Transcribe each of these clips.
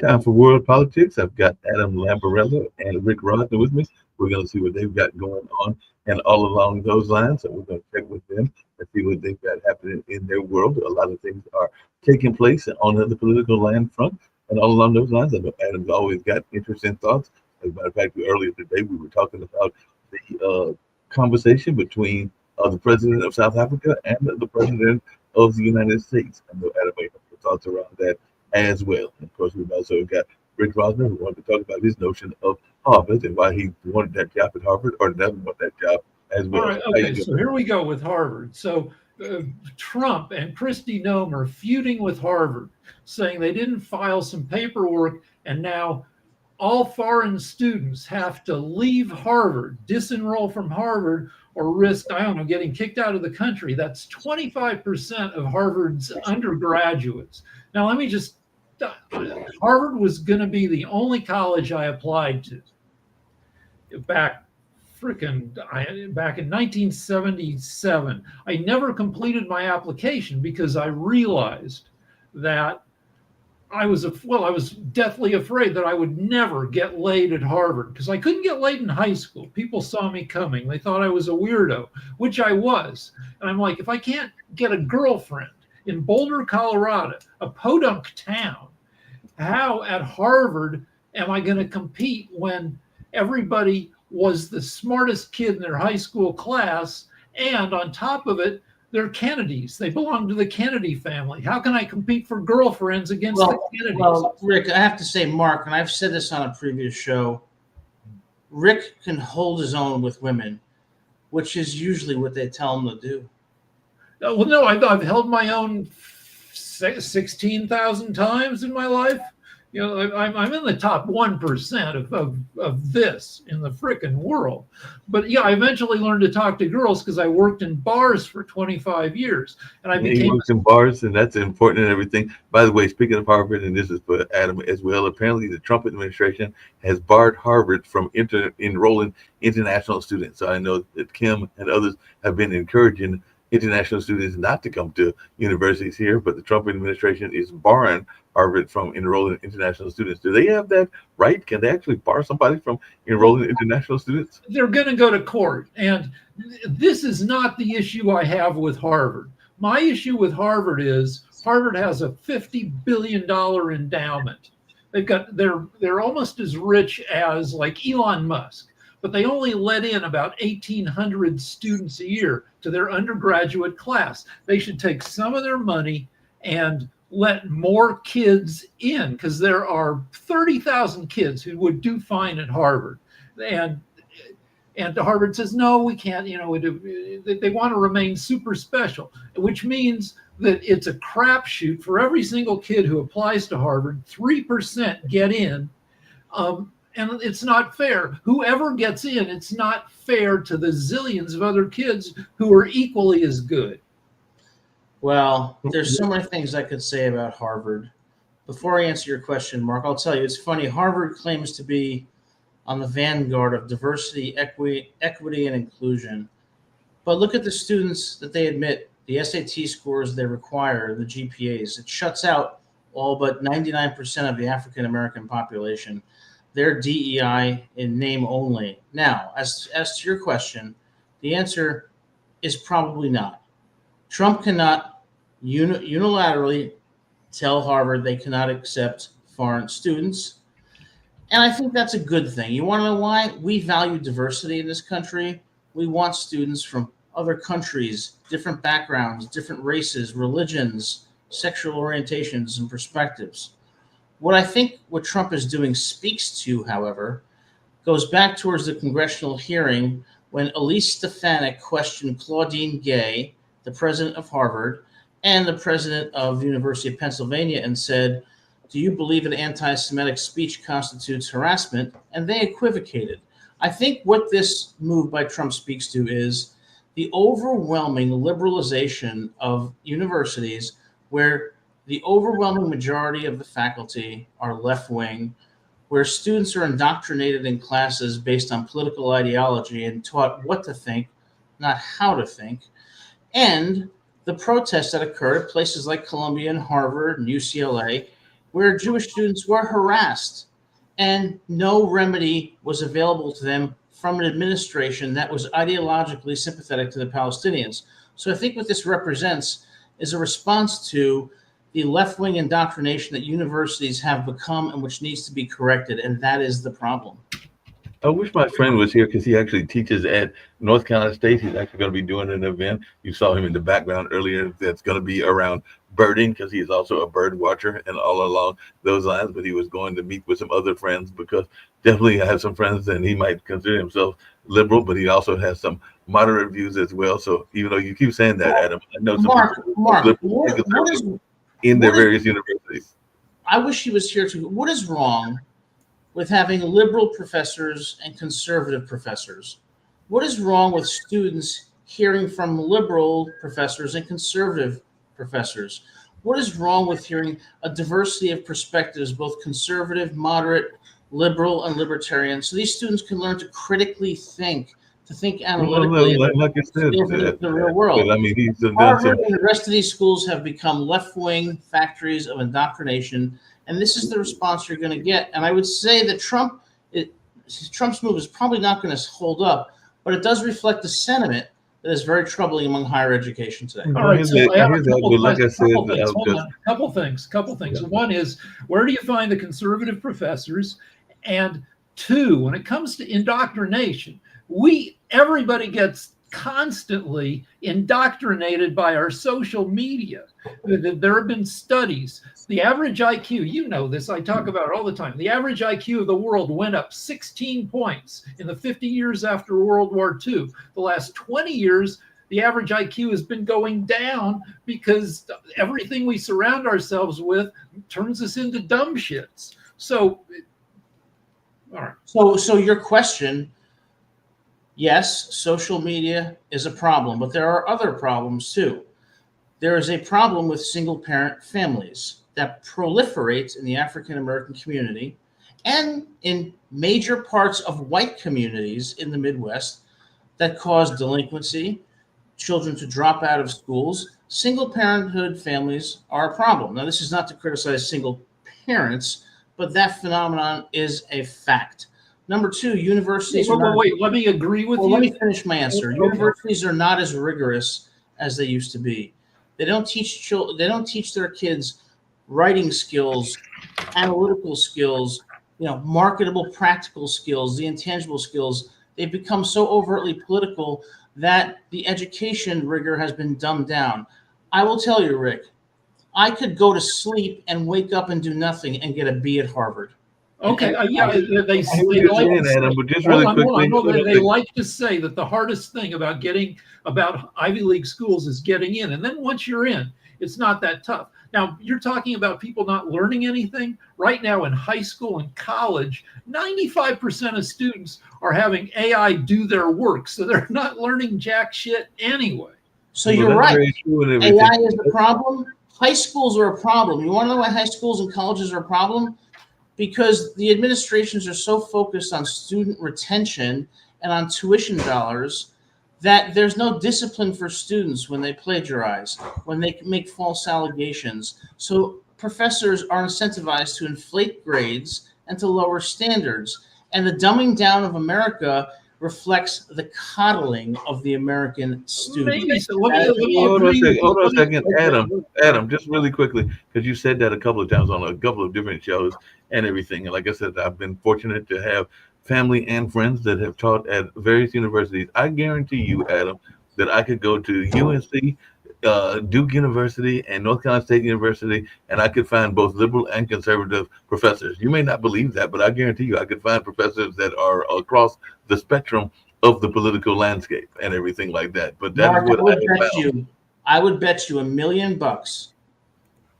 Time for world politics. I've got Adam Lamparello and Rick Rosner with me. We're going to see what they've got going on, and all along those lines, so we're going to check with them and see what they've got happening in their world. A lot of things are taking place on the political land front, and all along those lines, I know Adam's always got interesting thoughts. As a matter of fact, earlier today we were talking about the conversation between the president of South Africa and the president of the United States. I know Adam may have some thoughts around that as well. And of course, we've also got Rick Rosner, who wanted to talk about his notion of Harvard and why he wanted that job at Harvard or doesn't want that job as well. All right, okay, so here we go with Harvard. So Trump and Kristi Noem are feuding with Harvard, saying they didn't file some paperwork, and now all foreign students have to leave Harvard, disenroll from Harvard, or risk, I don't know, getting kicked out of the country. That's 25% of Harvard's undergraduates. Now, let me just, Harvard was going to be the only college I applied to back in 1977. I never completed my application because I realized that I was deathly afraid that I would never get laid at Harvard because I couldn't get laid in high school. People saw me coming. They thought I was a weirdo, which I was. And I'm like, if I can't get a girlfriend in Boulder, Colorado, a podunk town, how at Harvard am I going to compete when everybody was the smartest kid in their high school class, and on top of it, they're Kennedys. They belong to the Kennedy family. How can I compete for girlfriends against the Kennedys? Well, Rick, I have to say, Mark, and I've said this on a previous show, Rick can hold his own with women, which is usually what they tell him to do. Well, no, I've held my own 16,000 times in my life. You know, I'm in the top 1% of this in the frickin' world. But yeah, I eventually learned to talk to girls because I worked in bars for 25 years. And I became... He works in bars, and that's important and everything. By the way, speaking of Harvard, and this is for Adam as well, apparently the Trump administration has barred Harvard from enrolling international students. So I know that Kim and others have been encouraging international students not to come to universities here, but the Trump administration is barring Harvard from enrolling international students. Do they have that right? Can they actually bar somebody from enrolling international students? They're going to go to court. And this is not the issue I have with Harvard. My issue with Harvard is Harvard has a $50 billion endowment. They're almost as rich as like Elon Musk, but they only let in about 1,800 students a year to their undergraduate class. They should take some of their money and let more kids in, because there are 30,000 kids who would do fine at Harvard. And Harvard says, no, we can't, you know, they want to remain super special, which means that it's a crapshoot for every single kid who applies to Harvard. 3% get in. And it's not fair. Whoever gets in, it's not fair to the zillions of other kids who are equally as good. Well, there's so many things I could say about Harvard. Before I answer your question, Mark, I'll tell you, it's funny. Harvard claims to be on the vanguard of diversity, equity, and inclusion. But look at the students that they admit, the SAT scores they require, the GPAs. It shuts out all but 99% of the African-American population. They're DEI in name only. Now, as to your question, the answer is probably not. Trump cannot unilaterally tell Harvard they cannot accept foreign students. And I think that's a good thing. You want to know why? We value diversity in this country. We want students from other countries, different backgrounds, different races, religions, sexual orientations, and perspectives. What Trump is doing speaks to, however, goes back towards the congressional hearing when Elise Stefanik questioned Claudine Gay, the president of Harvard, and the president of the University of Pennsylvania, and said, do you believe that anti-Semitic speech constitutes harassment? And they equivocated. I think what this move by Trump speaks to is the overwhelming liberalization of universities, where the overwhelming majority of the faculty are left-wing, where students are indoctrinated in classes based on political ideology and taught what to think, not how to think, and the protests that occurred at places like Columbia and Harvard and UCLA, where Jewish students were harassed and no remedy was available to them from an administration that was ideologically sympathetic to the Palestinians. So I think what this represents is a response to the left-wing indoctrination that universities have become and which needs to be corrected, and that is the problem. I wish my friend was here because he actually teaches at North Carolina State. He's actually going to be doing an event. You saw him in the background earlier. That's going to be around birding because he's also a bird watcher and all along those lines. But he was going to meet with some other friends because definitely I have some friends and he might consider himself liberal, but he also has some moderate views as well. So even though you keep saying that, Adam, I know some Mark, people in their various universities. I wish he was here too. What is wrong with having liberal professors and conservative professors? What is wrong with students hearing from liberal professors and conservative professors? What is wrong with hearing a diversity of perspectives, both conservative, moderate, liberal, and libertarian, so these students can learn to critically think, to think analytically, like I said, the real world. But I mean, he's done Harvard and the rest of these schools have become left-wing factories of indoctrination, and this is the response you're going to get. And I would say that Trump's move is probably not going to hold up, but it does reflect the sentiment that is very troubling among higher education today. All right, so I have a couple things. One is, where do you find the conservative professors? And two, when it comes to indoctrination, everybody gets constantly indoctrinated by our social media. There have been studies. The average IQ, you know this, I talk about it all the time. The average IQ of the world went up 16 points in the 50 years after World War II. The last 20 years, the average IQ has been going down because everything we surround ourselves with turns us into dumb shits. So, all right. So your question, yes, social media is a problem, but there are other problems too. There is a problem with single-parent families that proliferates in the African American community and in major parts of white communities in the Midwest that cause delinquency, children to drop out of schools. Single-parenthood families are a problem. Now, this is not to criticize single parents, but that phenomenon is a fact. Number two, universities wait, let me agree with you. Let me finish my answer. Okay. Universities are not as rigorous as they used to be. They don't teach their kids writing skills, analytical skills, marketable practical skills, the intangible skills. They've become so overtly political that the education rigor has been dumbed down. I will tell you, Rick, I could go to sleep and wake up and do nothing and get a B at Harvard. Okay, they like to say that the hardest thing about Ivy League schools is getting in, and then once you're in, it's not that tough. Now, you're talking about people not learning anything. Right now in high school and college, 95% of students are having AI do their work, so they're not learning jack shit anyway. So you're right. AI is a problem. High schools are a problem. You want to know why high schools and colleges are a problem? Because the administrations are so focused on student retention and on tuition dollars that there's no discipline for students when they plagiarize, when they make false allegations. So professors are incentivized to inflate grades and to lower standards. And the dumbing down of America reflects the coddling of the American student. Hold on a second. Adam, just really quickly, because you said that a couple of times on a couple of different shows and everything. And like I said, I've been fortunate to have family and friends that have taught at various universities. I guarantee you, Adam, that I could go to UNC, Duke University, and North Carolina State University, and I could find both liberal and conservative professors. You may not believe that, but I guarantee you I could find professors that are across the spectrum of the political landscape and everything like that. But that's what I would bet you $1 million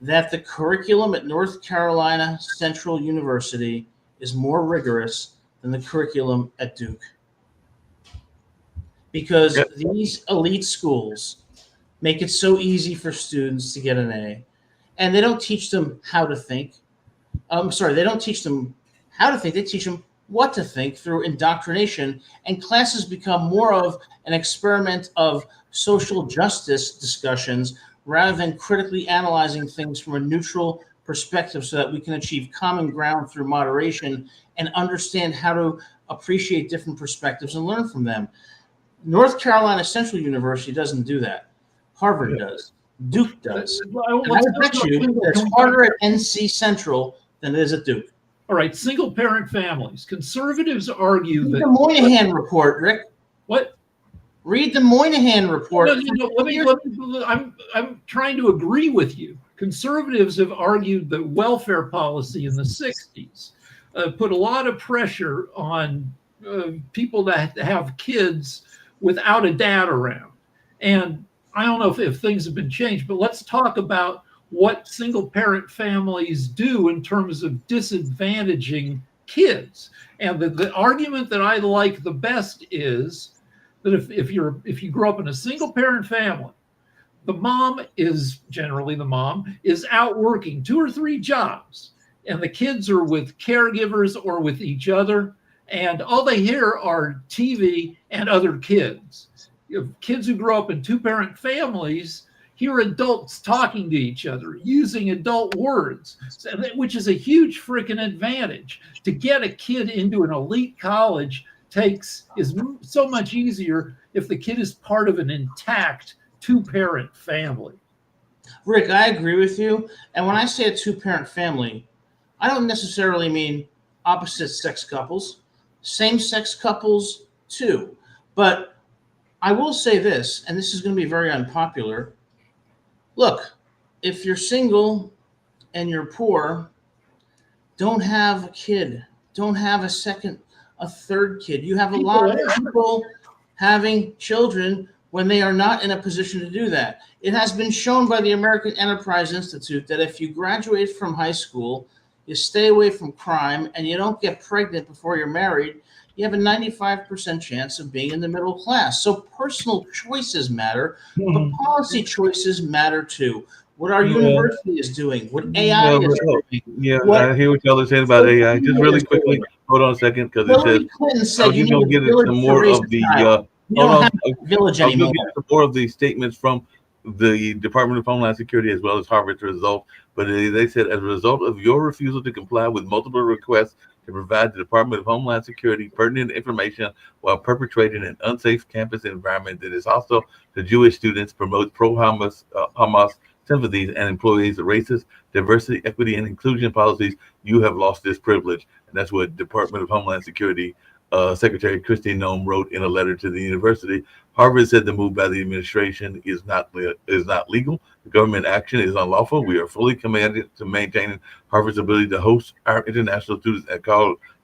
that the curriculum at North Carolina Central University is more rigorous than the curriculum at Duke. Because Yep. these elite schools make it so easy for students to get an A, and they don't teach them how to think. They don't teach them how to think, they teach them what to think through indoctrination, and classes become more of an experiment of social justice discussions rather than critically analyzing things from a neutral perspective so that we can achieve common ground through moderation and understand how to appreciate different perspectives and learn from them. North Carolina Central University doesn't do that. Harvard does. Duke does. And I bet you that it's harder at NC Central than it is at Duke. All right, single parent families. Conservatives argue Read that the Moynihan report, Rick. what? Read the Moynihan report. I'm trying to agree with you. Conservatives have argued that welfare policy in the 60s put a lot of pressure on people that have kids without a dad around. And I don't know if things have been changed, but let's talk about what single parent families do in terms of disadvantaging kids. And the argument that I like the best is that if you grow up in a single parent family, the mom is out working 2 or 3 jobs, and the kids are with caregivers or with each other, and all they hear are TV and other kids. Kids who grow up in 2-parent families hear adults talking to each other, using adult words, which is a huge freaking advantage. To get a kid into an elite college is so much easier if the kid is part of an intact 2-parent family. Rick, I agree with you. And when I say a 2-parent family, I don't necessarily mean opposite sex couples, same sex couples too. But I will say this, and this is going to be very unpopular. Look, if you're single and you're poor, don't have a kid. Don't have a third kid. You have a lot of people having children when they are not in a position to do that. It has been shown by the American Enterprise Institute that if you graduate from high school, you stay away from crime, and you don't get pregnant before you're married, you have a 95% chance of being in the middle class. So personal choices matter, but policy choices matter too. What our university is doing, what AI is doing. Yeah, I hear what y'all are saying about AI. Just really quickly, hold on a second, because it says, Clinton said you don't need get a village some to more raise of a the child. You don't have a village I'll anymore. get some more of the statements from the Department of Homeland Security as well as Harvard's result. But they said, as a result of your refusal to comply with multiple requests to provide the Department of Homeland Security pertinent information while perpetrating an unsafe campus environment that is hostile to Jewish students, promotes pro-Hamas sympathies, and employs racist, diversity, equity, and inclusion policies, you have lost this privilege. And that's what Department of Homeland Security Secretary Kristi Noem wrote in a letter to the university. Harvard said the move by the administration is not legal. The government action is unlawful. We are fully committed to maintaining Harvard's ability to host our international students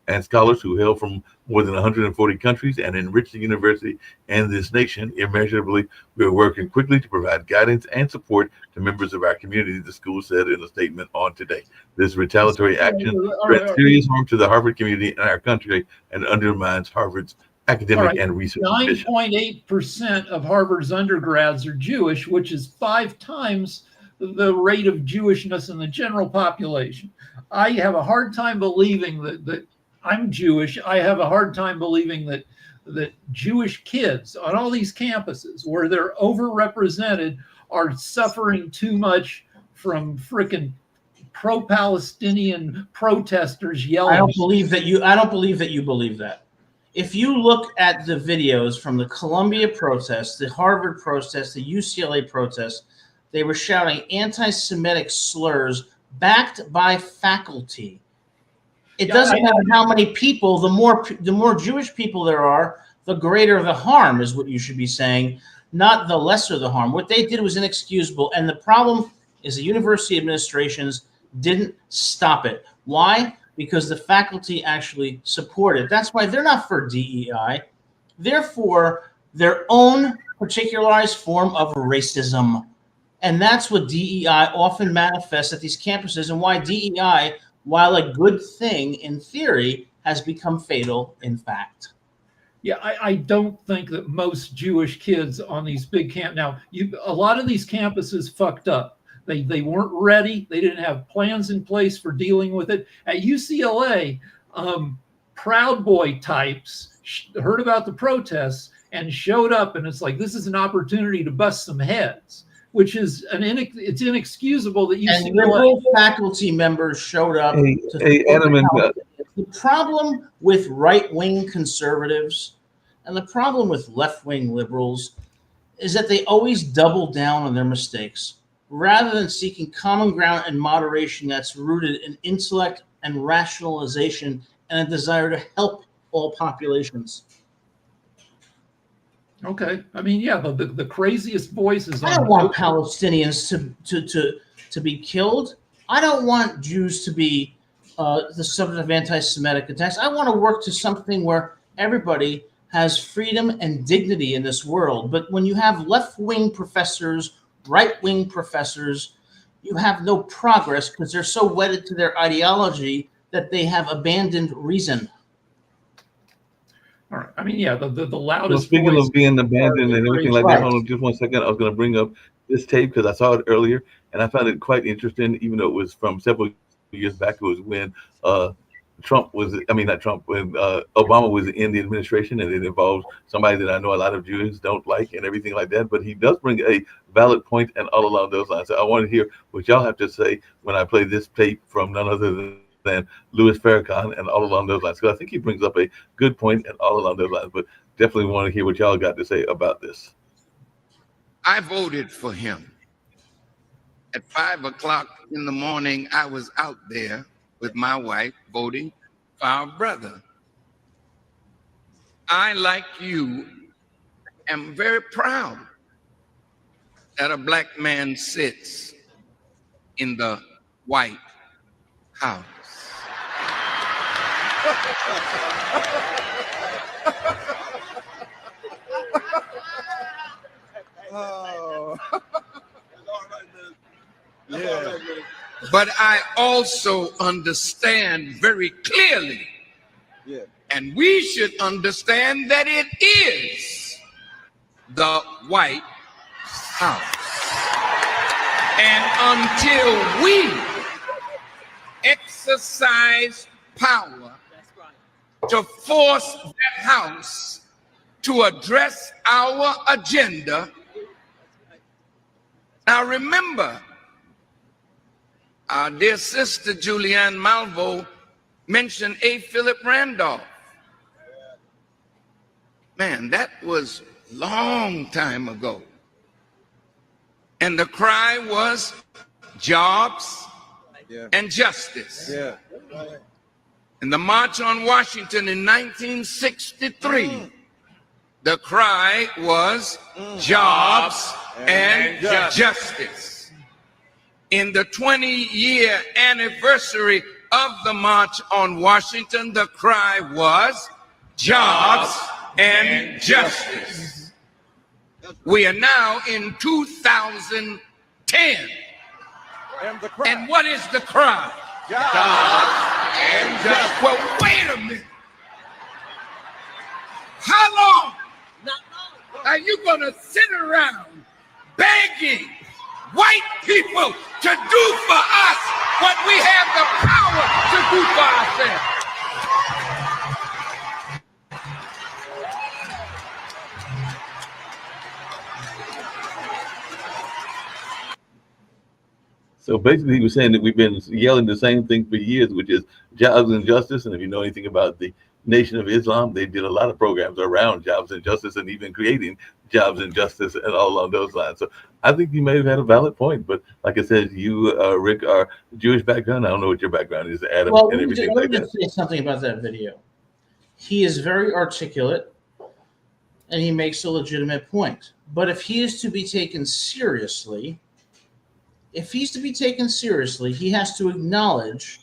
and scholars who hail from more than 140 countries and enrich the university and this nation immeasurably. We are working quickly to provide guidance and support to members of our community, the school said in a statement on today. This retaliatory action threatens serious harm to the Harvard community and our country and undermines Harvard's academic and research mission. 9.8% of Harvard's undergrads are Jewish, which is 5 times the rate of Jewishness in the general population. I have a hard time believing that I'm Jewish. I have a hard time believing that Jewish kids on all these campuses where they're overrepresented are suffering too much from frickin' pro-Palestinian protesters yelling. I don't believe that you believe that. If you look at the videos from the Columbia protests, the Harvard protests, the UCLA protests, they were shouting anti-Semitic slurs backed by faculty. It doesn't matter how many people, the more Jewish people there are, the greater the harm is what you should be saying, not the lesser the harm. What they did was inexcusable. And the problem is the university administrations didn't stop it. Why? Because the faculty actually support it. That's why they're not for DEI. They're for their own particularized form of racism. And that's what DEI often manifests at these campuses, and why DEI, while a good thing in theory, has become fatal in fact. Yeah, I don't think that most Jewish kids on these big a lot of these campuses fucked up. They weren't ready. They didn't have plans in place for dealing with it. At UCLA, Proud Boy types heard about the protests and showed up, and it's like, this is an opportunity to bust some heads, which is it's inexcusable that UCLA and liberal faculty members showed up. Adam, the problem with right-wing conservatives and the problem with left-wing liberals is that they always double down on their mistakes rather than seeking common ground and moderation that's rooted in intellect and rationalization and a desire to help all populations. Okay, I mean, yeah, the craziest voices. I don't want Palestinians to be killed. I don't want Jews to be the subject of anti-Semitic attacks. I want to work to something where everybody has freedom and dignity in this world. But when you have left-wing professors, right-wing professors, you have no progress because they're so wedded to their ideology that they have abandoned reason. All right. I mean, yeah, the loudest. Well, speaking of being abandoned and everything like right. that, hold on just 1 second. I was going to bring up this tape because I saw it earlier and I found it quite interesting, even though it was from several years back. It was when when Obama was in the administration, and it involves somebody that I know a lot of Jews don't like and everything like that. But he does bring a valid point and all along those lines. So I want to hear what y'all have to say when I play this tape from none other than Louis Farrakhan and all along those lines. Because I think he brings up a good point and all along those lines. But definitely want to hear what y'all got to say about this. I voted for him. At 5 o'clock in the morning, I was out there with my wife voting for our brother. I, like you, am very proud that a black man sits in the White House. Oh. Yeah. But I also understand very clearly, and we should understand that it is the White House. And until we exercise power to force that house to address our agenda. Now remember, our dear sister Julianne Malvo mentioned A. Philip Randolph. Man, that was a long time ago. And the cry was jobs and justice. In the March on Washington in 1963, the cry was jobs and justice. In the 20-year anniversary of the March on Washington, the cry was jobs and justice. We are now in 2010. And what is the cry? Jobs and justice. Well, wait a minute. How long are you going to sit around begging white people to do for us what we have the power to do for ourselves? So basically, he was saying that we've been yelling the same thing for years, which is jobs and justice. And if you know anything about the Nation of Islam, they did a lot of programs around jobs and justice and even creating jobs and justice and all along those lines. So I think you may have had a valid point. But like I said, you, Rick, are Jewish background. I don't know what your background is, Adam, well, and everything let like me that. just say something about that video. He is very articulate and he makes a legitimate point. But if he is to be taken seriously, he has to acknowledge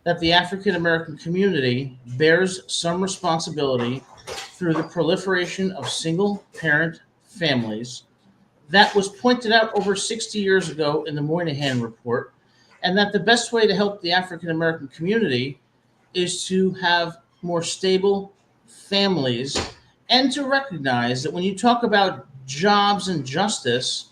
that the African American community bears some responsibility through the proliferation of single parent families that was pointed out over 60 years ago in the Moynihan Report, and that the best way to help the African American community is to have more stable families and to recognize that when you talk about jobs and justice,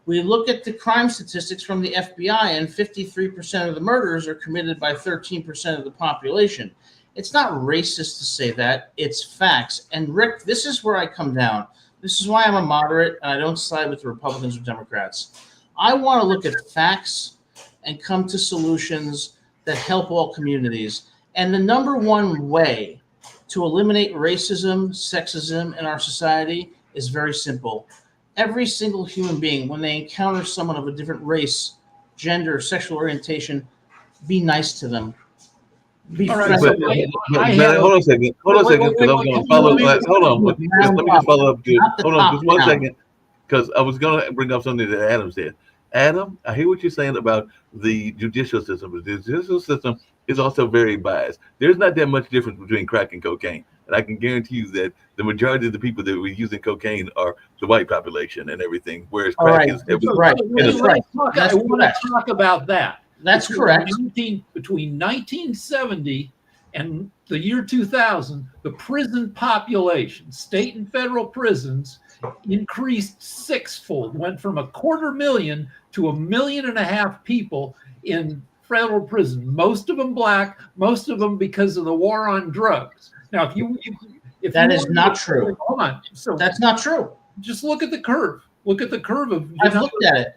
we look at the crime statistics from the FBI, and 53% of the murders are committed by 13% of the population. It's not racist to say that, it's facts. And Rick, this is where I come down. This is why I'm a moderate and I don't side with the Republicans or Democrats. I want to look at facts and come to solutions that help all communities. And the number one way to eliminate racism, sexism in our society is very simple. Every single human being, when they encounter someone of a different race, gender, sexual orientation, be nice to them. Be All right, friendly. But hold on a second. Hold on a second, because I'm going to follow up. Hold on. Let me just follow up. Hold on just one second, because I was going to bring up something that Adam said. Adam, I hear what you're saying about the judicial system. But the judicial system is also very biased. There's not that much difference between crack and cocaine. And I can guarantee you that the majority of the people that were using cocaine are the white population and everything, whereas crack is right. I want to talk about that. That's correct. Between 1970 and the year 2000, the prison population, state and federal prisons, increased sixfold, went from 250,000 to 1.5 million people in federal prison. Most of them black, most of them because of the war on drugs. Now, if that is not true. Hold on. So that's not true. Just look at the curve. Look at the curve of. I've looked at it.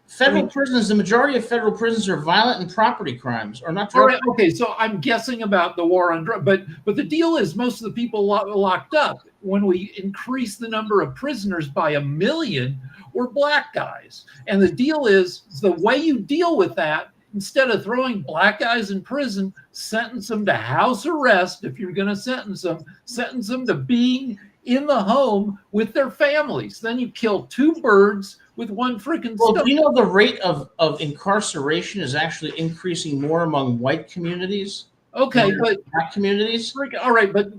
Federal prisons, the majority of federal prisons are violent and property crimes, or not. All right, okay, so I'm guessing about the war on drugs, but the deal is most of the people locked up, when we increase the number of prisoners by 1 million, were black guys. And the deal is the way you deal with that, instead of throwing black guys in prison, sentence them to house arrest. If you're going to sentence them to being in the home with their families. Then you kill two birds with one freaking stone. Do you know the rate of incarceration is actually increasing more among white communities? Okay, but black communities. All right, but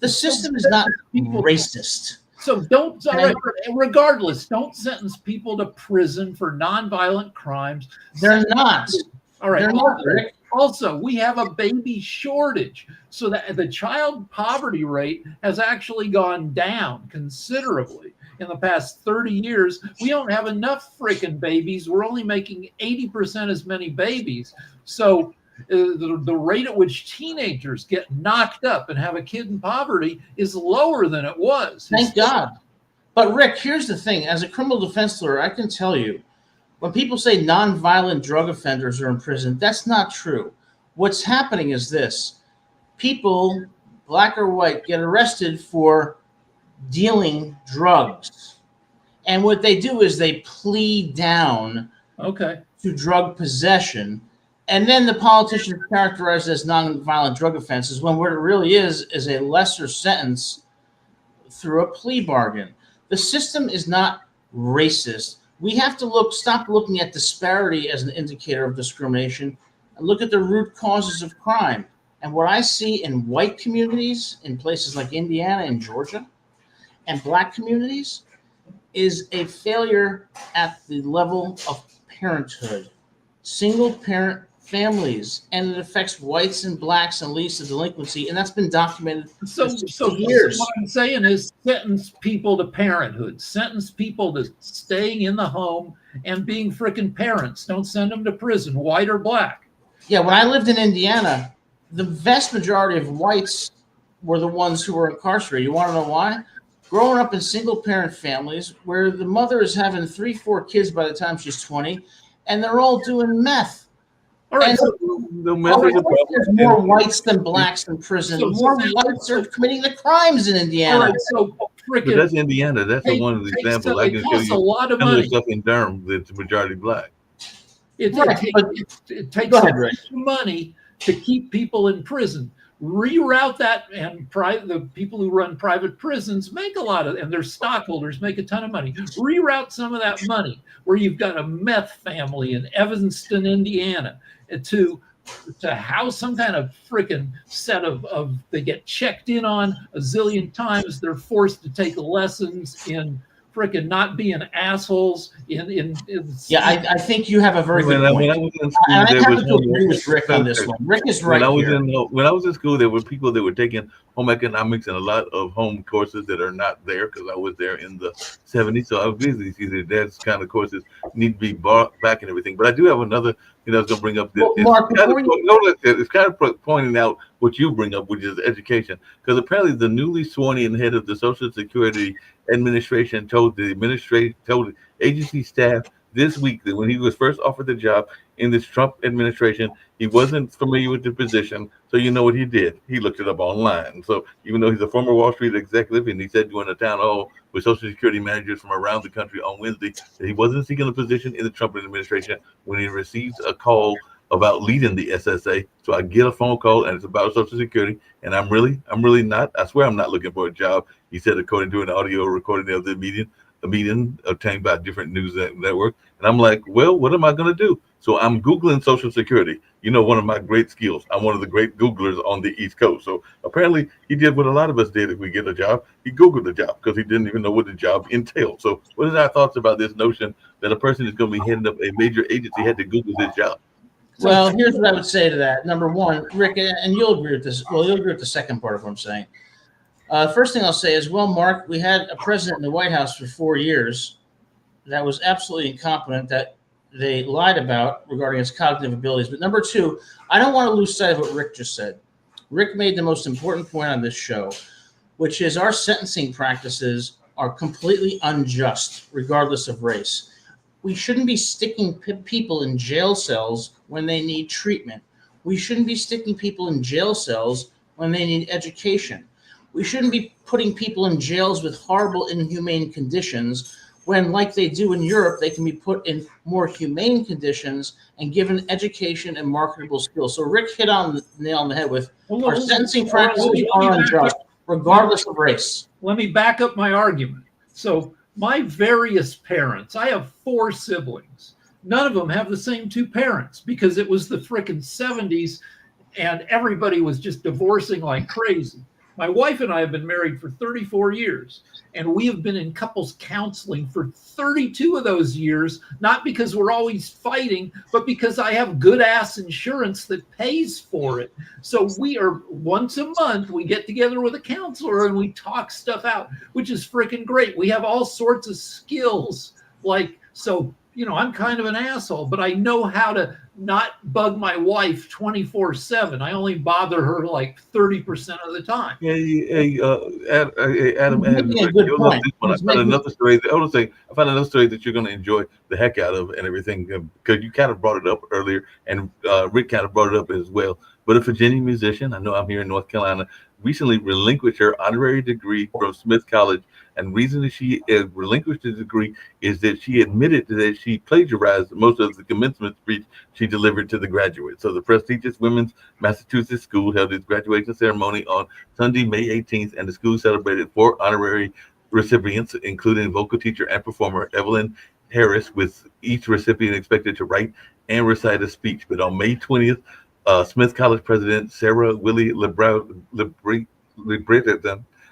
the system is not racist. So don't. All right, regardless, don't sentence people to prison for nonviolent crimes. They're not. All right. They're not, Rick. Also, we have a baby shortage, so that the child poverty rate has actually gone down considerably in the past 30 years. We don't have enough freaking babies. We're only making 80% as many babies. So the rate at which teenagers get knocked up and have a kid in poverty is lower than it was. Thank God. But Rick, here's the thing. As a criminal defense lawyer, I can tell you, when people say nonviolent drug offenders are in prison, that's not true. What's happening is this. People, black or white, get arrested for dealing drugs. And what they do is they plead down to drug possession. And then the politicians characterize it as nonviolent drug offenses, when what it really is a lesser sentence through a plea bargain. The system is not racist. We have to stop looking at disparity as an indicator of discrimination and look at the root causes of crime. And what I see in white communities in places like Indiana and Georgia and black communities is a failure at the level of parenthood, single parent families, and it affects whites and blacks and leads to delinquency, and that's been documented for years. What I'm saying is sentence people to parenthood, sentence people to staying in the home and being freaking parents. Don't send them to prison, white or black. Yeah, when I lived in Indiana, the vast majority of whites were the ones who were incarcerated. You want to know why? Growing up in single parent families where the mother is having 3-4 kids by the time she's 20, and they're all doing meth. All right, there's more whites than blacks in prison. More whites are committing the crimes in Indiana. All right, so but that's Indiana. That's one of the examples. I can show you a lot of some money. of the stuff in Durham that's majority black. It takes a lot of money to keep people in prison. Reroute that, and the people who run private prisons make a lot of, and their stockholders make a ton of money. Reroute some of that money where you've got a meth family in Evanston, Indiana, to house some kind of freaking set of they get checked in on a zillion times. They're forced to take lessons in frickin' not being assholes in Yeah, I think you have a very good When I point. was in And school, I there happen was to agree with Rick on this one. Rick is right here. when I was in school, there were people that were taking home economics and a lot of home courses that are not there because I was there in the '70s. So I was busy. See that that's kind of courses need to be brought back and everything. But I do have another. I was going to bring up. Well, Mark, It's kind of pointing out what you bring up, which is education, because apparently the newly sworn-in head of the Social Security Administration told agency staff this week that when he was first offered the job in this Trump administration, he wasn't familiar with the position. So you know what he did? He looked it up online. So even though he's a former Wall Street executive, and he said during a town hall with Social Security managers from around the country on Wednesday that he wasn't seeking a position in the Trump administration when he received a call about leading the SSA. So I get a phone call and it's about Social Security, and I'm really not. I swear I'm not looking for a job. He said according to an audio recording of the meeting obtained by a different news network. And I'm like, well, what am I going to do? So I'm Googling Social Security. One of my great skills. I'm one of the great Googlers on the East Coast. So apparently he did what a lot of us did if we get a job. He Googled the job because he didn't even know what the job entailed. So what is our thoughts about this notion that a person is going to be heading up a major agency had to Google this job? Well, here's what I would say to that. Number one, Rick, and you'll agree with this. Well, you'll agree with the second part of what I'm saying. First thing I'll say is, well, Mark, we had a president in the White House for 4 years that was absolutely incompetent, that they lied about regarding his cognitive abilities. But number two, I don't want to lose sight of what Rick just said. Rick made the most important point on this show, which is our sentencing practices are completely unjust, regardless of race. We shouldn't be sticking people in jail cells when they need treatment. We shouldn't be sticking people in jail cells when they need education. We shouldn't be putting people in jails with horrible, inhumane conditions when, like they do in Europe, they can be put in more humane conditions and given education and marketable skills. So Rick hit on the nail on the head with our sentencing practices are unjust, regardless of race. Let me back up my argument. So my various parents, I have 4 siblings. None of them have the same 2 parents because it was the frickin' 70s and everybody was just divorcing like crazy. My wife and I have been married for 34 years, and we have been in couples counseling for 32 of those years, not because we're always fighting, but because I have good ass insurance that pays for it. So we are once a month, we get together with a counselor and we talk stuff out, which is freaking great. We have all sorts of skills. I'm kind of an asshole, but I know how to not bug my wife 24/7. I only bother her like 30% of the time. Adam, I found another story. I found another story that you're going to enjoy the heck out of and everything, because you kind of brought it up earlier, and Rick kind of brought it up as well. But a Virginia musician, I know I'm here in North Carolina, recently relinquished her honorary degree from Smith College. And the reason that she relinquished the degree is that she admitted that she plagiarized most of the commencement speech she delivered to the graduates. So the prestigious Women's Massachusetts School held its graduation ceremony on Sunday, May 18th, and the school celebrated 4 honorary recipients, including vocal teacher and performer Evelyn Harris, with each recipient expected to write and recite a speech. But on May 20th, Smith College President Sarah Willie LeBreton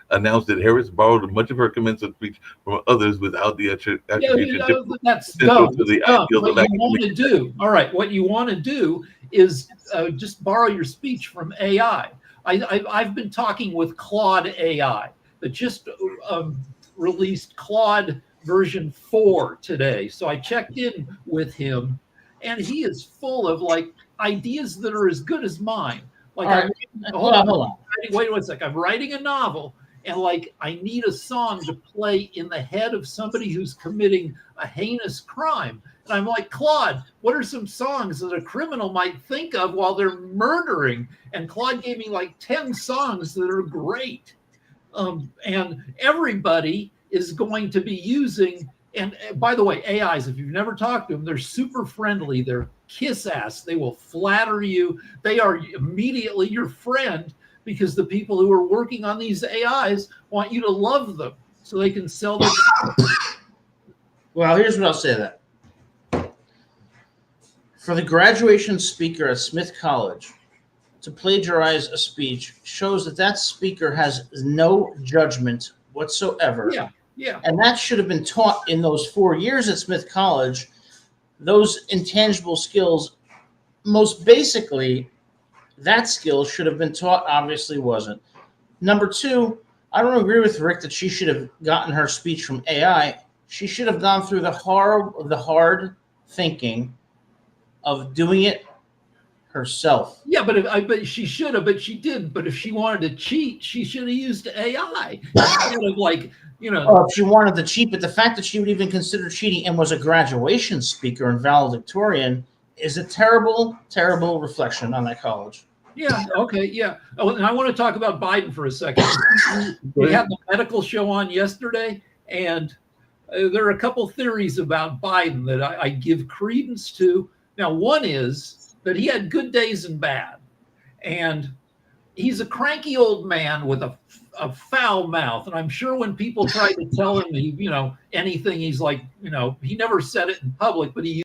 announced that Harris borrowed much of her commencement speech from others without the attribution that's dumb. What you want to do, all right, what you want to do is just borrow your speech from AI. I've been talking with Claude AI that just released Claude version 4 today. So I checked in with him, and he is full of ideas that are as good as mine. Hold on. Wait 1 second. I'm writing a novel, and I need a song to play in the head of somebody who's committing a heinous crime. And I'm like, Claude, what are some songs that a criminal might think of while they're murdering? And Claude gave me 10 songs that are great. And everybody is going to be using, and by the way, AIs, if you've never talked to them, they're super friendly. They're kiss ass. They will flatter you. They are immediately your friend, because the people who are working on these AIs want you to love them so they can sell them. Well, here's what I'll say to that. For the graduation speaker at Smith College to plagiarize a speech shows that speaker has no judgment whatsoever Yeah. And that should have been taught in those 4 years at Smith College. Those intangible skills, most basically, that skill should have been taught, obviously wasn't. Number two, I don't agree with Rick that she should have gotten her speech from AI. She should have gone through the hard thinking of doing it herself. Yeah, but she should have, but she didn't. But if she wanted to cheat, she should have used AI instead of like, Oh, if she wanted to cheat, but the fact that she would even consider cheating and was a graduation speaker and valedictorian is a terrible, terrible reflection on that college. Yeah. Okay. Yeah. Oh, and I want to talk about Biden for a second. We had the medical show on yesterday, and there are a couple theories about Biden that I give credence to. Now, one is that he had good days and bad, and he's a cranky old man with a foul mouth. And I'm sure when people tried to tell him, anything, he's like, he never said it in public, but he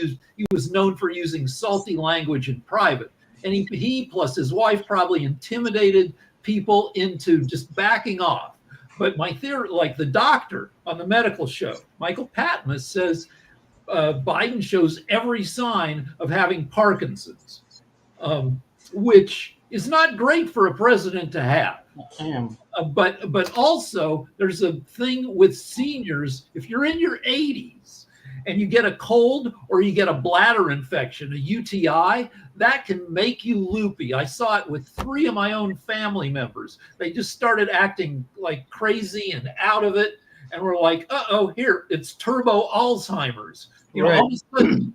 was known for using salty language in private. And he plus his wife probably intimidated people into just backing off. But my theory, like the doctor on the medical show, Michael Patmos, says Biden shows every sign of having Parkinson's, which is not great for a president to have. But also there's a thing with seniors. If you're in your 80s and you get a cold or you get a bladder infection, a UTI, that can make you loopy. I saw it with 3 of my own family members. They just started acting like crazy and out of it. And we're like, uh-oh, here, it's turbo Alzheimer's. Right. All of a sudden.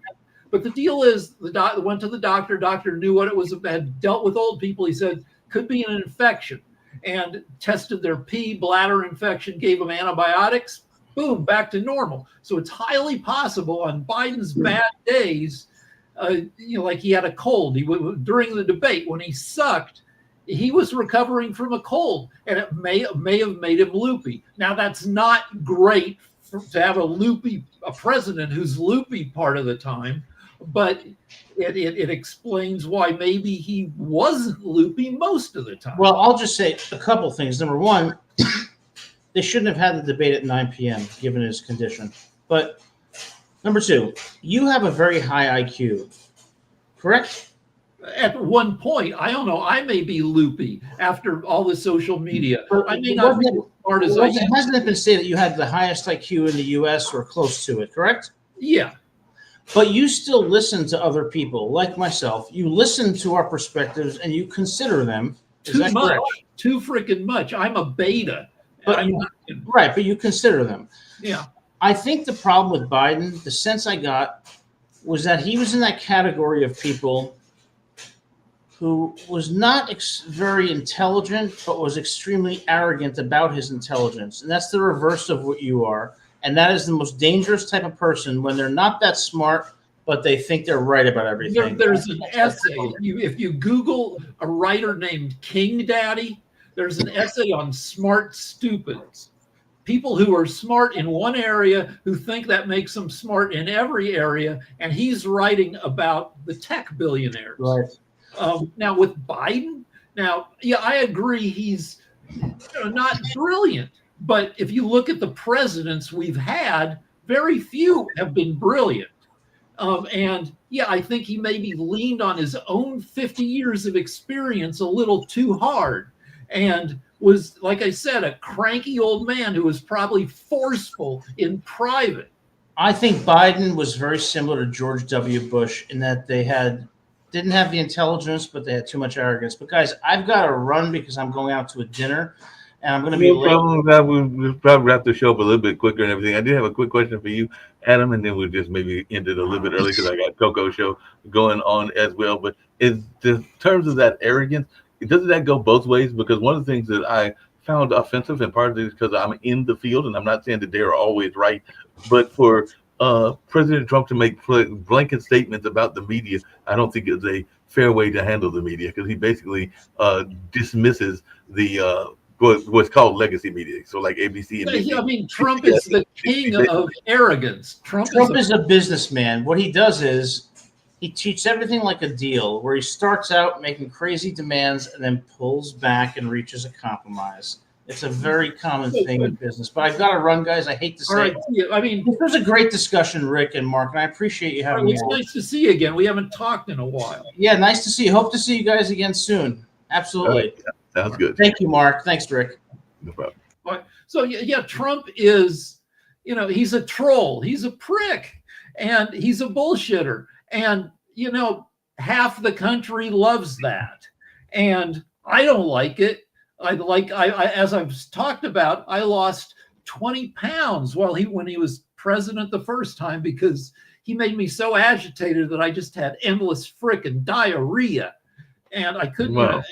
But the deal is, went to the doctor. Doctor knew what it was, had dealt with old people. He said, could be an infection. And tested their pee, bladder infection, gave them antibiotics. Boom, back to normal. So it's highly possible on Biden's bad days, like he had a cold. During the debate, when he sucked, he was recovering from a cold, and it may have made him loopy. Now, that's not great to have a president who's loopy part of the time, but it explains why maybe he wasn't loopy most of the time. Well, I'll just say a couple things. Number one, they shouldn't have had the debate at 9 p.m. given his condition. But number two, you have a very high IQ, correct? At one point, I don't know, I may be loopy after all the social media. I may not be as smart as I am. Hasn't it been said that you had the highest IQ in the U.S. or close to it, correct? Yeah. But you still listen to other people, like myself. You listen to our perspectives and you consider them. Is that correct? Too freaking much. I'm a beta. But right, but you consider them. Yeah. I think the problem with Biden, the sense I got, was that he was in that category of people who was not very intelligent, but was extremely arrogant about his intelligence. And that's the reverse of what you are. And that is the most dangerous type of person when they're not that smart, but they think they're right about everything. There's an essay. If you Google a writer named King Daddy, there's an essay on smart stupids. People who are smart in one area who think that makes them smart in every area. And he's writing about the tech billionaires. Right. Now with Biden, I agree he's not brilliant. But if you look at the presidents we've had, very few have been brilliant. I think he maybe leaned on his own 50 years of experience a little too hard and was, like I said, a cranky old man who was probably forceful in private. I think Biden was very similar to George W. Bush in that they didn't have the intelligence, but they had too much arrogance. But guys, I've got to run because I'm going out to a dinner. And I'm going to be late. We'll probably wrap the show up a little bit quicker and everything. I did have a quick question for you, Adam, and then we'll just maybe end it a little bit early because I got Coco show going on as well. But in terms of that arrogance, doesn't that go both ways? Because one of the things that I found offensive, and part of it is because I'm in the field, and I'm not saying that they're always right, but for President Trump to make blanket statements about the media, I don't think it's a fair way to handle the media because he basically dismisses the what's called legacy media, so like ABC and NBC. I mean, Trump is the king of arrogance. Trump is a businessman. What he does is he treats everything like a deal, where he starts out making crazy demands and then pulls back and reaches a compromise. It's a very common thing in business. But I've got to run, guys. I hate to All say right. it. Yeah, I mean, This was a great discussion, Rick and Mark, and I appreciate you having me it's on. nice to see you again. We haven't talked in a while. Yeah, nice to see you. Hope to see you guys again soon. Absolutely. Sounds good. Thank you, Mark. Thanks, Rick. No problem. So yeah, Trump is, he's a troll. He's a prick, and he's a bullshitter. And half the country loves that, and I don't like it. As I've talked about, I lost 20 pounds when he was president the first time because he made me so agitated that I just had endless frickin' diarrhea, and I couldn't. Wow.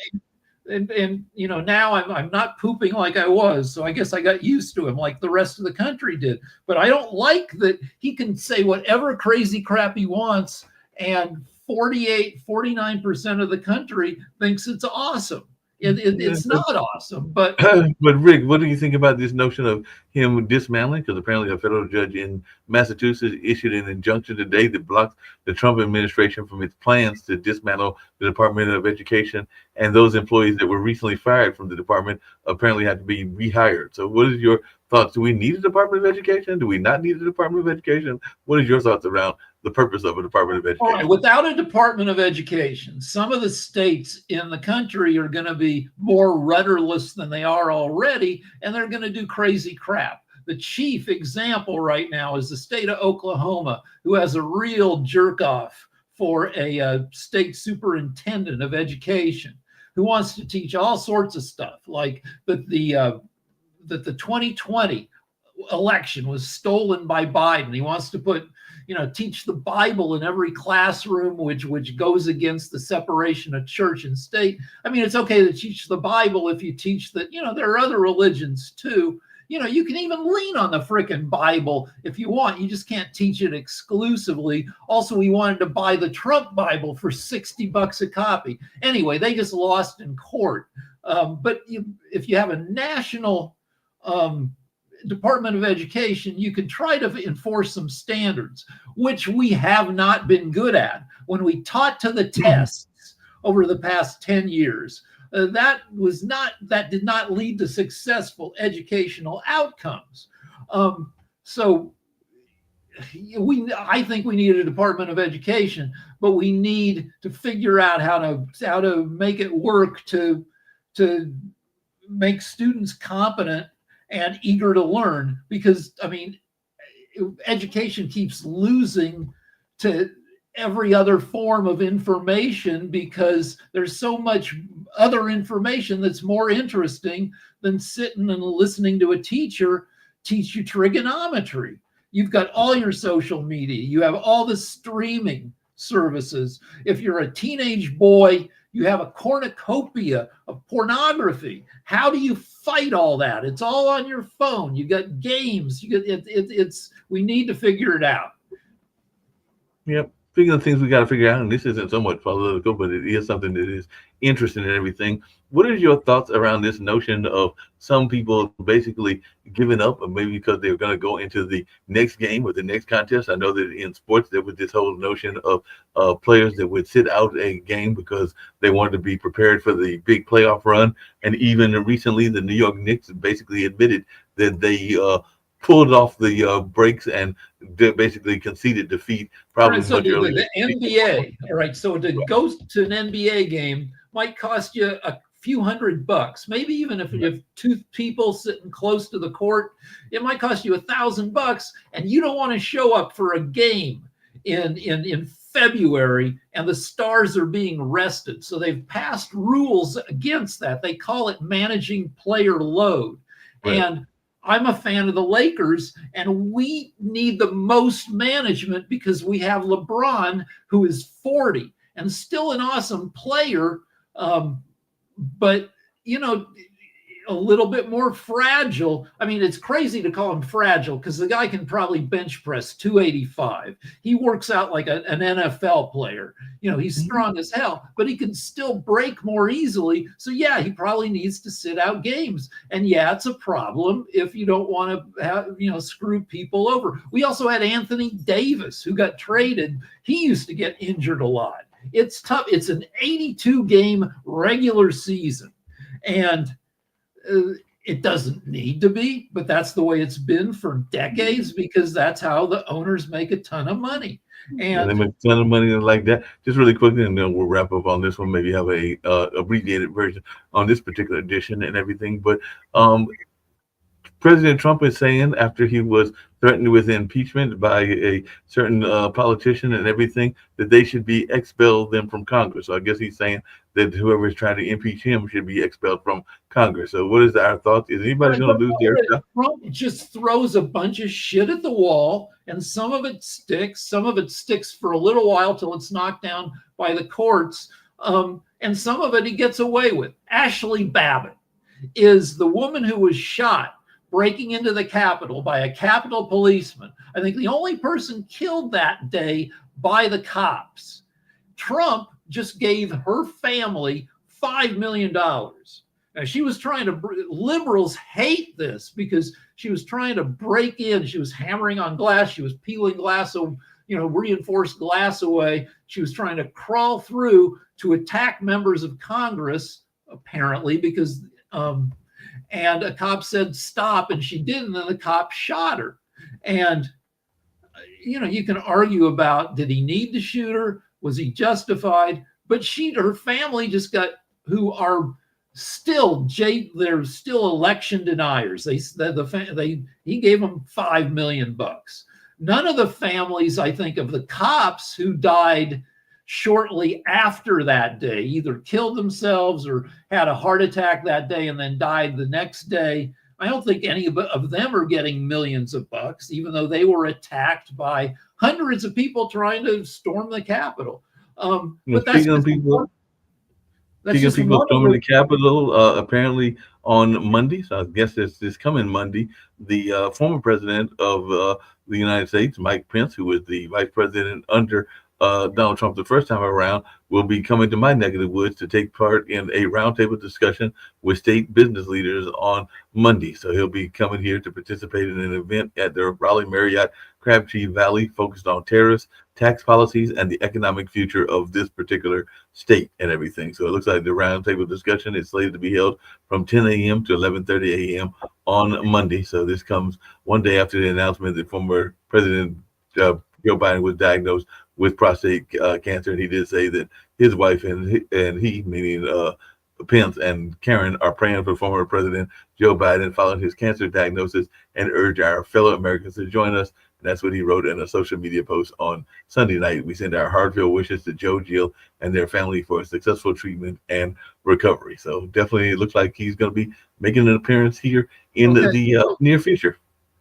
And now I'm not pooping like I was, so I guess I got used to him like the rest of the country did. But I don't like that he can say whatever crazy crap he wants, and 49% of the country thinks it's awesome. It's not awesome, but Rick, what do you think about this notion of him dismantling? Because apparently a federal judge in Massachusetts issued an injunction today that blocks the Trump administration from its plans to dismantle the Department of Education, and those employees that were recently fired from the department apparently have to be rehired. So what is your thoughts? Do we need a Department of Education? Do we not need a Department of Education? What is your thoughts around the purpose of a Department of Education? all right, without a Department of Education, some of the states in the country are going to be more rudderless than they are already, and they're going to do crazy crap. The chief example right now is the state of Oklahoma, who has a real jerk off for a state superintendent of education who wants to teach all sorts of stuff, like that the 2020 election was stolen by Biden. He wants to put, teach the Bible in every classroom, which goes against the separation of church and state. I mean, it's okay to teach the Bible if you teach that, there are other religions too. You can even lean on the frickin' Bible if you want. You just can't teach it exclusively. Also, we wanted to buy the Trump Bible for $60 a copy. Anyway, they just lost in court. But if you have a national Department of Education, you can try to enforce some standards, which we have not been good at. When we taught to the tests over the past 10 years, that did not lead to successful educational outcomes. So I think we need a Department of Education, but we need to figure out how to make it work to make students competent and eager to learn, because education keeps losing to every other form of information because there's so much other information that's more interesting than sitting and listening to a teacher teach you trigonometry. You've got all your social media, you have all the streaming services. If you're a teenage boy, you have a cornucopia of pornography. How do you fight all that? It's all on your phone. You got games. We need to figure it out. Yep. Speaking of things we got to figure out, and this isn't somewhat political, but it is something that is interesting and everything. What are your thoughts around this notion of some people basically giving up, or maybe because they're going to go into the next game or the next contest? I know that in sports there was this whole notion of players that would sit out a game because they wanted to be prepared for the big playoff run. And even recently, the New York Knicks basically admitted that they pulled off the brakes and basically conceded defeat. Probably right, so much earlier. The NBA. All right, so to go to an NBA game might cost you a few $100. Maybe even if you have two people sitting close to the court, it might cost you $1,000, and you don't want to show up for a game in February and the stars are being rested. So they've passed rules against that. They call it managing player load. Right. And I'm a fan of the Lakers, and we need the most management because we have LeBron, who is 40 and still an awesome player, but a little bit more fragile. I mean, it's crazy to call him fragile because the guy can probably bench press 285. He works out like an NFL player. He's strong as hell, but he can still break more easily. So yeah, he probably needs to sit out games. And yeah, it's a problem if you don't want to have, screw people over. We also had Anthony Davis, who got traded. He used to get injured a lot. It's tough. It's an 82 game regular season. And It doesn't need to be, but that's the way it's been for decades because that's how the owners make a ton of money. And they And make a ton of money and like that. Just really quickly, and then we'll wrap up on this one. Maybe have a abbreviated version on this particular edition and everything. But President Trump is saying after he was threatened with impeachment by a certain politician and everything that they should be expelled them from Congress. So I guess he's saying that whoever is trying to impeach him should be expelled from Congress. So what is our thoughts? Is anybody going to lose their job? Trump just throws a bunch of shit at the wall, and some of it sticks. Some of it sticks for a little while till it's knocked down by the courts, and some of it he gets away with. Ashley Babbitt is the woman who was shot breaking into the Capitol by a Capitol policeman. I think the only person killed that day by the cops. Trump just gave her family $5 million. Now, she was trying to, liberals hate this because she was trying to break in. She was hammering on glass. She was peeling glass, reinforced glass away. She was trying to crawl through to attack members of Congress, apparently, because, and a cop said, stop, and she did, and then the cop shot her. And, you can argue about, did he need to shoot her? Was he justified? But her family just got, who are still, they're still election deniers. He gave them $5 million. None of the families, I think, of the cops who died shortly after that day, either killed themselves or had a heart attack that day and then died the next day. I don't think any of them are getting millions of bucks, even though they were attacked by hundreds of people trying to storm the Capitol. But that's Speaking of people storming the Capitol, apparently on Monday, so I guess it's this coming Monday, the former president of the United States, Mike Pence, who was the vice president under Donald Trump the first time around, will be coming to my neck of the woods to take part in a roundtable discussion with state business leaders on Monday. So he'll be coming here to participate in an event at the Raleigh Marriott Crabtree Valley focused on tariffs, tax policies, and the economic future of this particular state and everything. So it looks like the roundtable discussion is slated to be held from 10 a.m. to 11:30 a.m. on Monday. So this comes one day after the announcement that former President Joe Biden was diagnosed with prostate cancer, and he did say that his wife and he, meaning Pence and Karen, are praying for former President Joe Biden following his cancer diagnosis and urge our fellow Americans to join us. And that's what he wrote in a social media post on Sunday night. We send our heartfelt wishes to Joe, Jill, and their family for a successful treatment and recovery. So definitely it looks like he's going to be making an appearance here in the near future.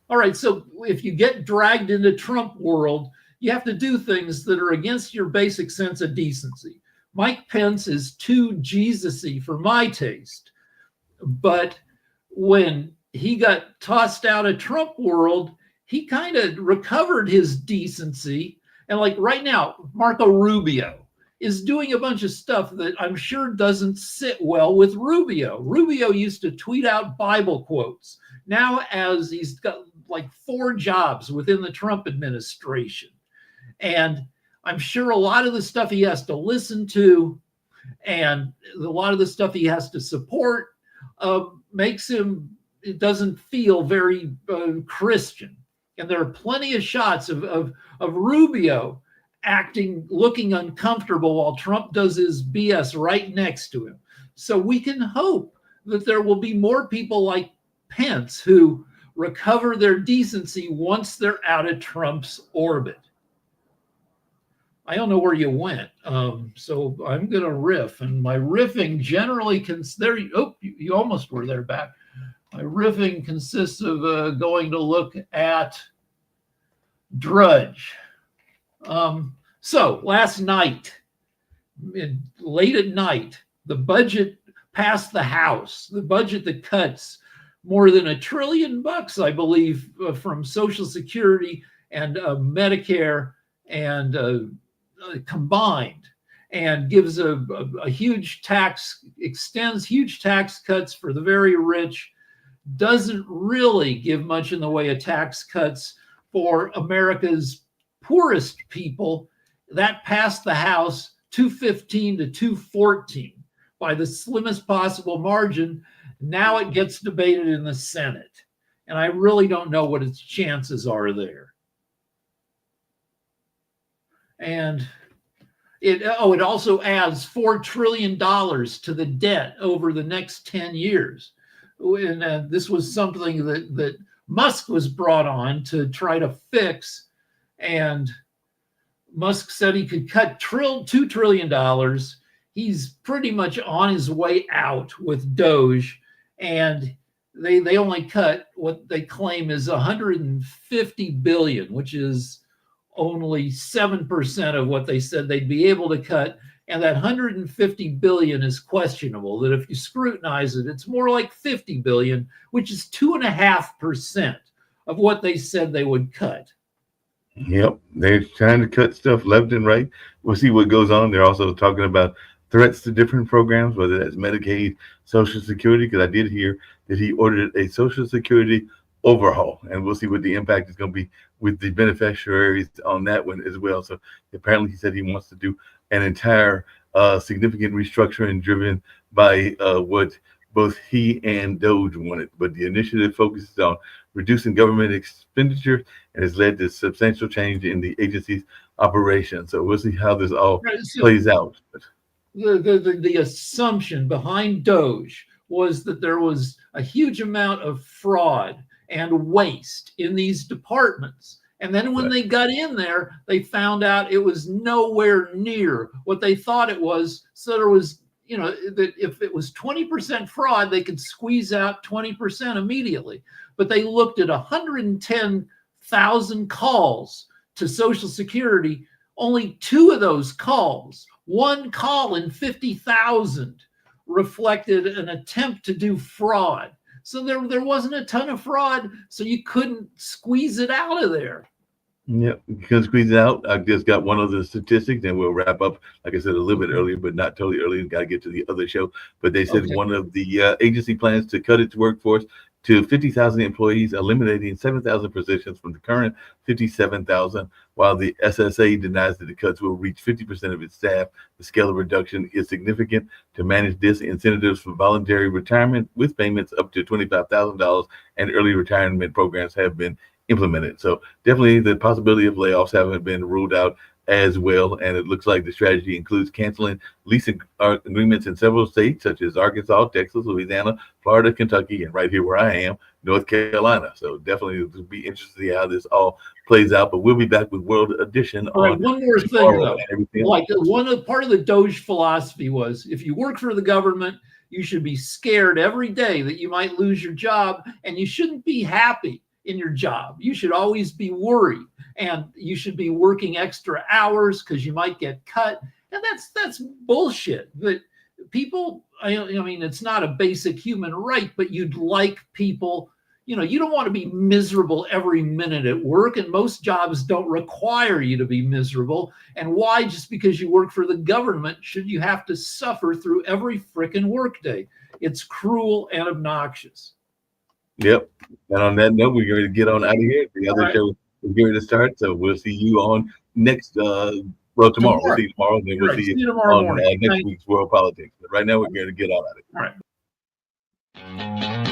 All right. So if you get dragged into Trump world, you have to do things that are against your basic sense of decency. Mike Pence is too Jesus-y for my taste. But when he got tossed out of Trump world, he kind of recovered his decency. And like right now, Marco Rubio is doing a bunch of stuff that I'm sure doesn't sit well with Rubio. Rubio used to tweet out Bible quotes. Now, as he's got like 4 jobs within the Trump administration. And I'm sure a lot of the stuff he has to listen to and a lot of the stuff he has to support makes him, it doesn't feel very Christian. And there are plenty of shots of Rubio looking uncomfortable while Trump does his BS right next to him. So we can hope that there will be more people like Pence who recover their decency once they're out of Trump's orbit. I don't know where you went, so I'm going to riff. And my riffing generally you almost were there back. My riffing consists of going to look at Drudge. So last night, late at night, the budget passed the House. The budget that cuts more than $1 trillion, I believe, from Social Security and Medicare and combined, and gives a huge tax, extends huge tax cuts for the very rich, doesn't really give much in the way of tax cuts for America's poorest people. That passed the House 215 to 214 by the slimmest possible margin. Now it gets debated in the Senate. And I really don't know what its chances are there. And it also adds $4 trillion to the debt over the next 10 years. And this was something that Musk was brought on to try to fix. And Musk said he could cut $2 trillion. He's pretty much on his way out with Doge. And they only cut what they claim is 150 billion, which is only 7% of what they said they'd be able to cut. And that 150 billion is questionable. That if you scrutinize it, it's more like 50 billion, which is 2.5% of what they said they would cut. Yep, they're trying to cut stuff left and right. We'll see what goes on. They're also talking about threats to different programs, whether that's Medicaid, Social Security, because I did hear that he ordered a Social Security overhaul, and we'll see what the impact is going to be with the beneficiaries on that one as well. So apparently he said he wants to do an entire significant restructuring driven by what both he and Doge wanted. But the initiative focuses on reducing government expenditure and has led to substantial change in the agency's operation. So we'll see how this all plays out. The assumption behind Doge was that there was a huge amount of fraud and waste in these departments. And then when they got in there, they found out it was nowhere near what they thought it was. So there was, that if it was 20% fraud, they could squeeze out 20% immediately. But they looked at 110,000 calls to Social Security. Only 2 of those calls, 1 call in 50,000, reflected an attempt to do fraud. So there wasn't a ton of fraud, so you couldn't squeeze it out of there. Yep, you can squeeze it out. I just got one other statistics, and we'll wrap up, like I said, a little bit earlier, but not totally early. Got to get to the other show. But they said one of the agency plans to cut its workforce to 50,000 employees, eliminating 7,000 positions from the current 57,000, while the SSA denies that the cuts will reach 50% of its staff. The scale of reduction is significant. To manage this, incentives for voluntary retirement with payments up to $25,000 and early retirement programs have been implemented. So definitely the possibility of layoffs haven't been ruled out as well. And it looks like the strategy includes canceling lease agreements in several states, such as Arkansas, Texas, Louisiana, Florida, Kentucky, and right here where I am, North Carolina. So definitely it'll be interesting to see how this all plays out. But we'll be back with World Edition. All right, one more thing though. Like part of the Doge philosophy was, if you work for the government, you should be scared every day that you might lose your job, and you shouldn't be happy in your job. You should always be worried, and you should be working extra hours because you might get cut. And that's bullshit. But people, I mean, it's not a basic human right, but you'd like people, you don't want to be miserable every minute at work, and most jobs don't require you to be miserable. And why, just because you work for the government, should you have to suffer through every frickin' workday? It's cruel and obnoxious. Yep. And on that note, we're going to get on out of here. The other show is going to start. So we'll see you on next, tomorrow. We'll see you tomorrow. Then we'll see you tomorrow on morning. next week's World Politics. But right now, we're going to get on out of here. All right.